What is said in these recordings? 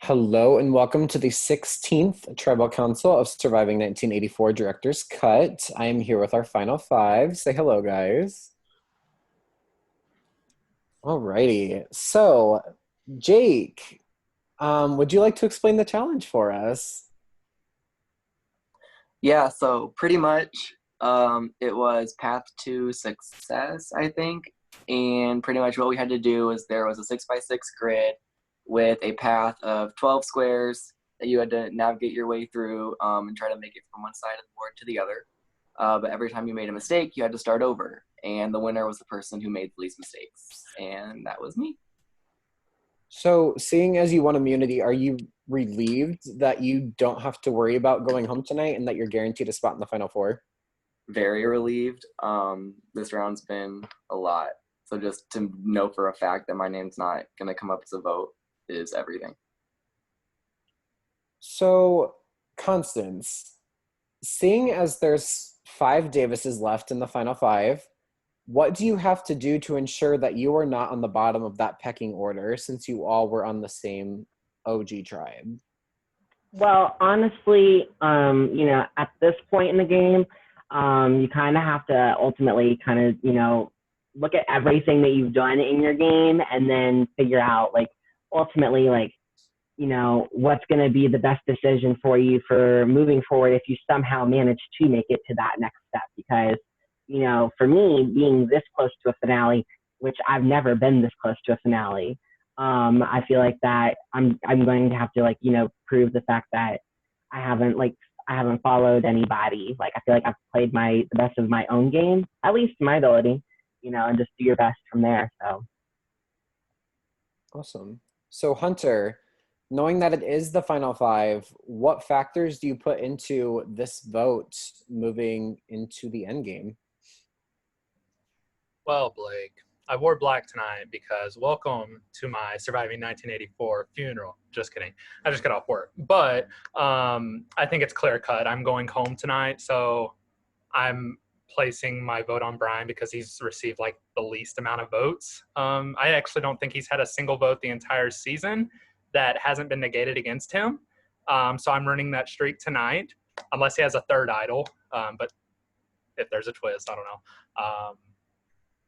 Hello and welcome to the 16th Tribal Council of Surviving 1984 Director's Cut. I am here with our final five. Say hello, guys. Alrighty. So, Jake, would you like to explain the challenge for us? Yeah, so pretty much it was Path to Success, I think. And pretty much what we had to do is there was a 6x6 grid with a path of 12 squares that you had to navigate your way through and try to make it from one side of the board to the other. But every time you made a mistake, you had to start over. And the winner was the person who made the least mistakes. And that was me. So, seeing as you won immunity, are you relieved that you don't have to worry about going home tonight and that you're guaranteed a spot in the final four? Very relieved. This round's been a lot. So just to know for a fact that my name's not going to come up as a vote is everything. So, Constance, seeing as there's five Davises left in the final five, what do you have to do to ensure that you are not on the bottom of that pecking order since you all were on the same OG tribe? Well, honestly, at this point in the game, you kind of have to ultimately kind of, look at everything that you've done in your game and then figure out, ultimately, what's going to be the best decision for you for moving forward if you somehow manage to make it to that next step. Because, for me, being this close to a finale, which I've never been this close to a finale, I feel like that I'm going to have to prove the fact that I haven't followed anybody. I feel like I've played the best of my own game, at least to my ability, and just do your best from there. So Awesome. So, Hunter, knowing that it is the final five, what factors do you put into this vote moving into the end game? Well, Blake, I wore black tonight because welcome to my Surviving 1984 funeral. Just kidding. I just got off work. But I think it's clear cut. I'm going home tonight, so I'm placing my vote on Brian because he's received the least amount of votes. I actually don't think he's had a single vote the entire season that hasn't been negated against him. So I'm running that streak tonight, unless he has a third idol. But if there's a twist, I don't know.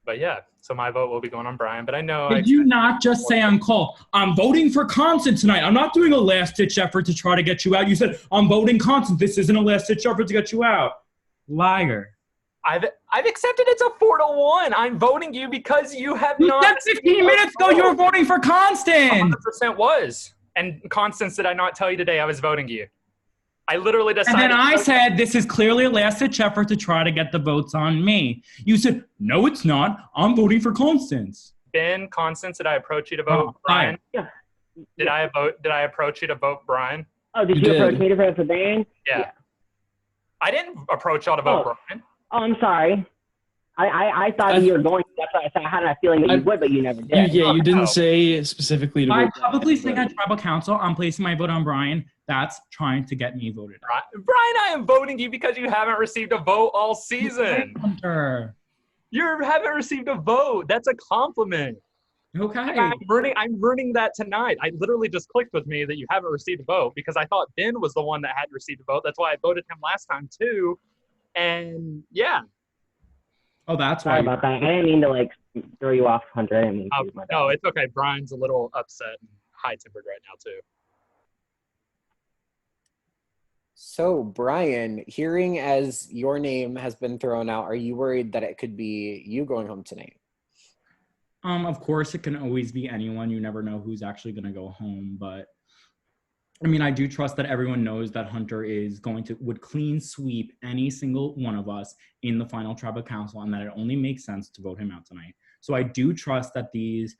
But yeah, so my vote will be going on Brian. But I know Did you not just say on call, I'm voting for Constant tonight. I'm not doing a last-ditch effort to try to get you out. You said, I'm voting Constant. This isn't a last-ditch effort to get you out. Liar. I've accepted it's a 4-1. I'm voting you because you have You not. said 15 minutes ago you were voting for Constant. 100% was. And Constance, did I not tell you today I was voting you? I literally decided. And then I said, this is clearly a last-ditch effort to try to get the votes on me. You said, no, it's not. I'm voting for Constance. Ben, Constance, did I approach you to vote Brian? yeah. Did I approach you to vote Brian? Oh, did you approach me to vote for Brian? Yeah. I didn't approach y'all to vote Brian. Oh, I'm sorry. I thought you were going to. That's why I said I had a feeling that you would, but you never did. You didn't say specifically to By vote. publicly saying at Tribal Council, I'm placing my vote on Brian. That's trying to get me voted. Brian, I am voting you because you haven't received a vote all season. Hunter. You haven't received a vote. That's a compliment. Okay. I'm ruining that tonight. I literally just clicked with me that you haven't received a vote because I thought Ben was the one that had received a vote. That's why I voted him last time too. And yeah. Oh, that's Sorry why. about that. I didn't mean to throw you off, Hunter. I didn't mean to use my bad. No, it's okay. Brian's a little upset and high-tempered right now too. So, Brian, hearing as your name has been thrown out, are you worried that it could be you going home tonight? Of course, it can always be anyone. You never know who's actually going to go home. But, I mean, I do trust that everyone knows that Hunter would clean sweep any single one of us in the final Tribal Council and that it only makes sense to vote him out tonight. So I do trust that these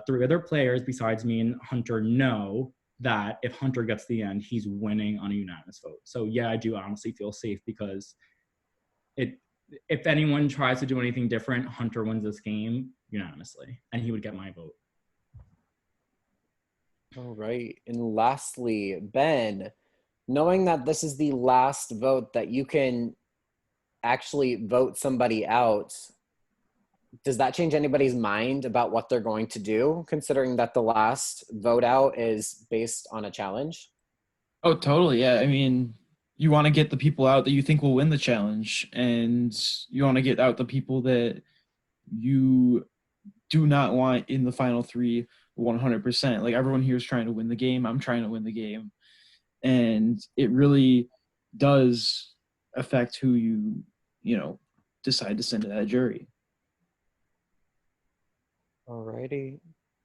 three other players besides me and Hunter know that if Hunter gets the end, he's winning on a unanimous vote. So yeah, I do honestly feel safe because if anyone tries to do anything different, Hunter wins this game unanimously, and he would get my vote. All right. And lastly, Ben, knowing that this is the last vote that you can actually vote somebody out, does that change anybody's mind about what they're going to do, considering that the last vote out is based on a challenge? Oh, totally. Yeah. I mean, you want to get the people out that you think will win the challenge, and you want to get out the people that you do not want in the final three 100%. Like, everyone here is trying to win the game. I'm trying to win the game. And it really does affect who you decide to send to that jury. Alrighty.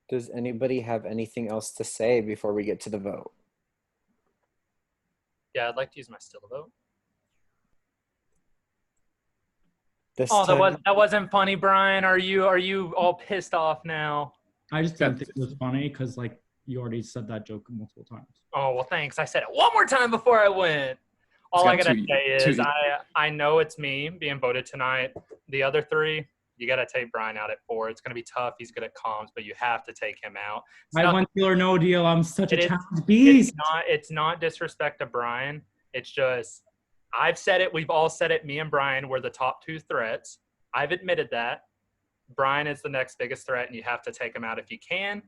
Does anybody have anything else to say before we get to the vote? Yeah, I'd like to use my still vote. This Oh, time, that wasn't funny, Brian. Are you all pissed off now? I just didn't think it was funny because, like, you already said that joke multiple times. Oh, well, thanks. I said it one more time before I went. All I gotta say is I know it's me being voted tonight. The other three, you gotta take Brian out at 4. It's gonna be tough. He's good at comms, but you have to take him out. I want deal or no deal. I'm such a challenge beast. It's not disrespect to Brian. It's just I've said it. We've all said it. Me and Brian were the top 2 threats. I've admitted that. Brian is the next biggest threat, and you have to take him out if you can.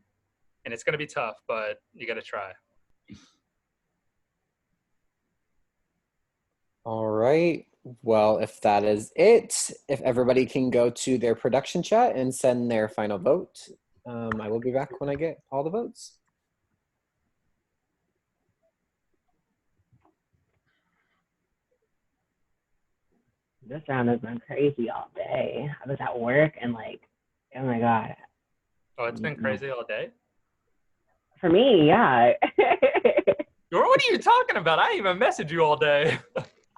And it's gonna be tough, but you gotta try. all right. Well, if that is it, if everybody can go to their production chat and send their final vote, I will be back when I get all the votes. This round has been crazy all day. I was at work and like, oh my God. Oh, it's been crazy all day? For me, yeah. What are you talking about? I didn't even message you all day.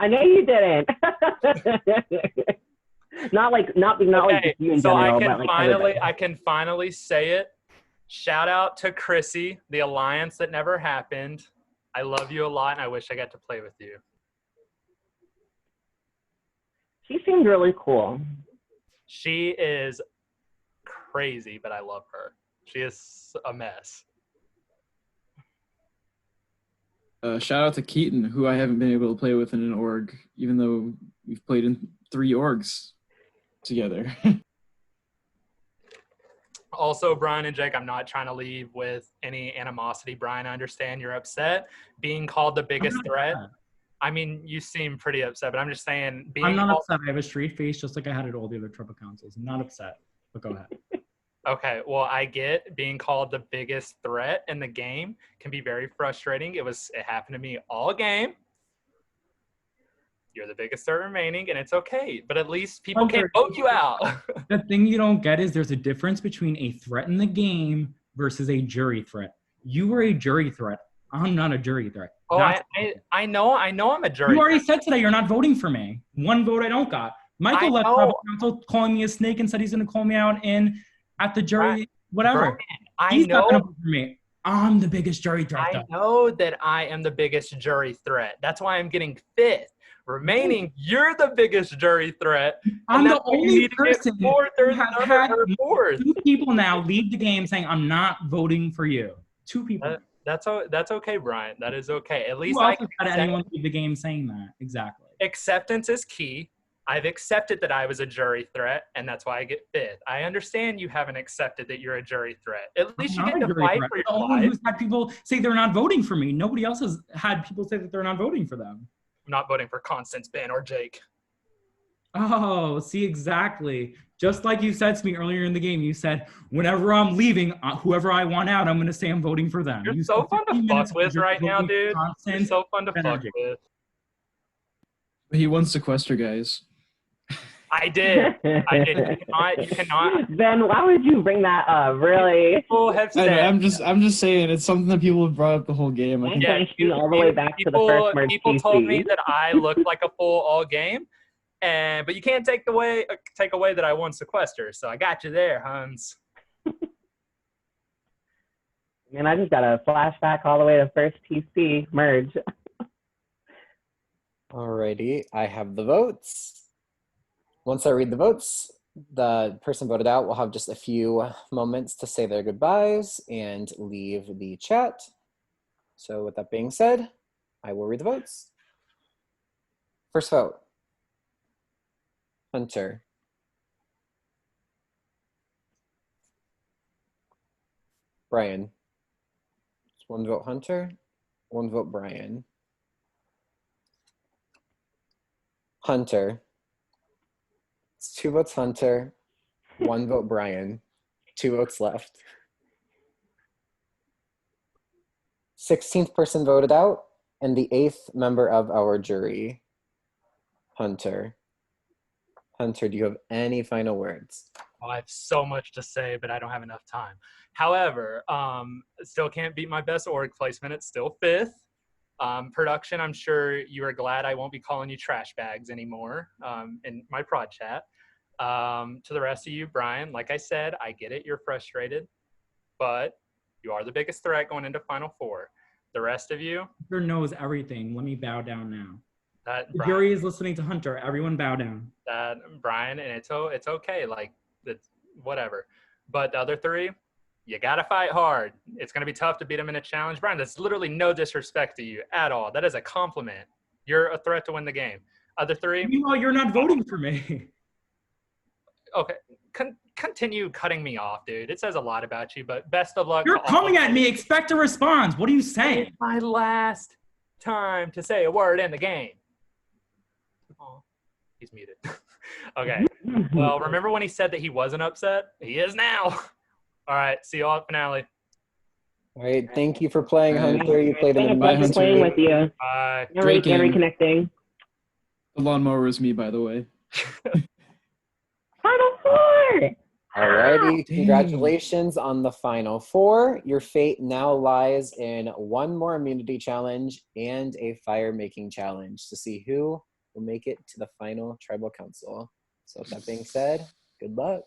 I know you didn't. not like just you in so general, but like everybody. I can finally say it. Shout out to Chrissy, the alliance that never happened. I love you a lot, and I wish I got to play with you. She seemed really cool. She is crazy, but I love her. She is a mess. Shout out to Keaton, who I haven't been able to play with in an org, even though we've played in 3 orgs together. Also, Brian and Jake, I'm not trying to leave with any animosity. Brian, I understand you're upset. Being called the biggest threat. I mean, you seem pretty upset, but I'm just saying. I'm not upset. I have a straight face just like I had at all the other triple councils. I'm not upset, but go ahead. Okay, well, I get being called the biggest threat in the game can be very frustrating. It happened to me all game. You're the biggest threat remaining, and it's okay. But at least people can't vote you out. The thing you don't get is there's a difference between a threat in the game versus a jury threat. You were a jury threat. I'm not a jury threat. Oh, I know I'm a jury. You already said today you're not voting for me. 1 vote I don't got. Michael left tribal council calling me a snake and said he's going to call me out at the jury, whatever. Brian, he's not going to vote for me. I'm the biggest jury threat. I know that I am the biggest jury threat. That's why I'm getting 5th. Remaining, you're the biggest jury threat. I'm the only person who has had 4th. 2 people now leave the game saying I'm not voting for you. 2 people. That's okay, Brian. That is okay. At least Who else has had anyone leave the game saying that? Exactly. Acceptance is key. I've accepted that I was a jury threat, and that's why I get 5th. I understand you haven't accepted that you're a jury threat. At least you get to fight for your life. The only one who's had people say they're not voting for me. Nobody else has had people say that they're not voting for them. I'm not voting for Constance, Ben, or Jake. Oh, see, exactly. Just like you said to me earlier in the game, you said, whenever I'm leaving, whoever I want out, I'm going to say I'm voting for them. You're so fun to fuck with right now, dude. You're so fun to fuck with. He won sequester, guys. I did. You cannot. Ben, why would you bring that up? Really? People have said. I'm just saying it's something that people have brought up the whole game. I think all the way back to the first merge people told me that I looked like a fool all game, but you can't take away that I won sequester. So I got you there, Hans. Man, I just got a flashback all the way to first TC merge. Alrighty, I have the votes. Once I read the votes, the person voted out will have just a few moments to say their goodbyes and leave the chat. So with that being said, I will read the votes. First vote, Hunter. Brian. It's 1 vote Hunter, 1 vote Brian. Hunter. It's 2 votes Hunter, 1 vote Brian. 2 votes left. 16th person voted out, and the 8th member of our jury, Hunter. Hunter, do you have any final words? Oh, I have so much to say, but I don't have enough time. However, still can't beat my best org placement. It's still 5th. Production, I'm sure you are glad I won't be calling you trash bags anymore in my prod chat. To the rest of you, Brian, like I said, I get it. You're frustrated, but you are the biggest threat going into Final Four. The rest of you, Hunter knows everything. Let me bow down now. that The Brian, jury is listening to Hunter. Everyone bow down. that Brian, and it's okay. Like it's whatever. But the other 3, you gotta fight hard. It's gonna be tough to beat them in a challenge, Brian. That's literally no disrespect to you at all. That is a compliment. You're a threat to win the game. Other 3, Meanwhile, you're not voting for me. okay. Continue cutting me off, dude. It says a lot about you. But best of luck. You're to all coming of at you. me. Expect a response. What are you saying? It's my last time to say a word in the game. Oh, he's muted. Okay. Well, remember when he said that he wasn't upset? He is now. All right. See you all at finale. All right, thank you for playing, All right. Hunter. You played It's been a an Bye, pleasure amazing playing Hunter. with you. Bye. And Great game. reconnecting. The lawnmower is me, by the way. Final Four! Alrighty, Dang. congratulations on the Final Four. Your fate now lies in 1 more immunity challenge and a fire making challenge to see who will make it to the final tribal council. So with that being said, good luck.